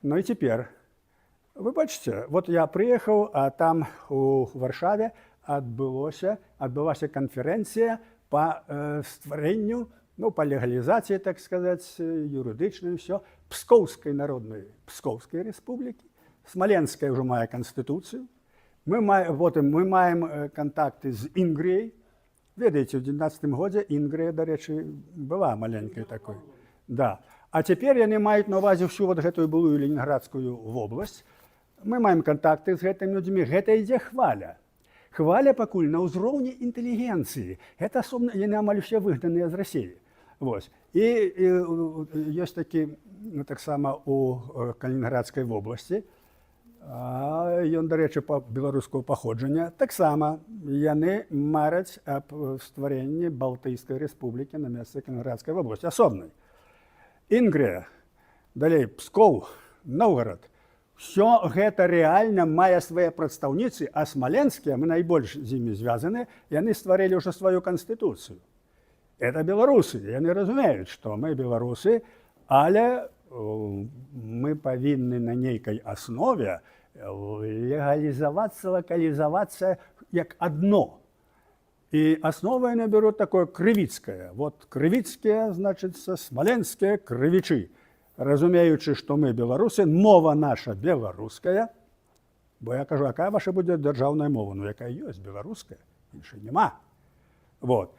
Ну і тепер, ви бачите, от я приїхав, а там у Варшаві адбылася канференція по створенню, ну, по легалізації, так сказать, юридичної, все, Псковської народної, Псковської республіки. Смоленська вже має конституцію. Ми маємо контакти з Інгрією. Ведаеце, у 19 годзе Інгрія, до речі, была маленькой такой. Да. А цяпер яны маюць на ўвазе всю вот гэтую былую Ленінградскую вобласць. Мы маем контакты з гэтымі людзьмі. Гэта ідзе хваля. Хваля пакуль на ўзроўні інтэлігенцыі. Гэта асобна, яны амаль усе выгнаныя з Расіі. Вось. І ёсць такі, ну, таксама у Калінінградскай вобласці. Ён, дарэчы, беларускага паходжання. Таксама яны мараць аб стварэнні Балтыйскай рэспублікі на месцы Калінінградскай вобласці, асобнай. Інгрія, далей Пскоў, Новгарад. Все гэта рэальна мае свае прадстаўніцы, а смаленскія, мы найбольш з імі звязаны, яны стварылі ўжо сваю канстытуцыю. Это беларусы, яны разумеюць, што мы беларусы, але мы павінны на нейкай аснове легалізавацца, лакалізавацца як адно. І аснову яны бяруць такое крывіцкае. Вот крывіцкія, значыцца, смаленскія крывічы. Разумеючы, што мы беларусы, мова наша беларуская, бо я кажу, якая ваша будзе дзяржаўная мова? Ну, якая ёсць, беларуская, іншай няма. Вот.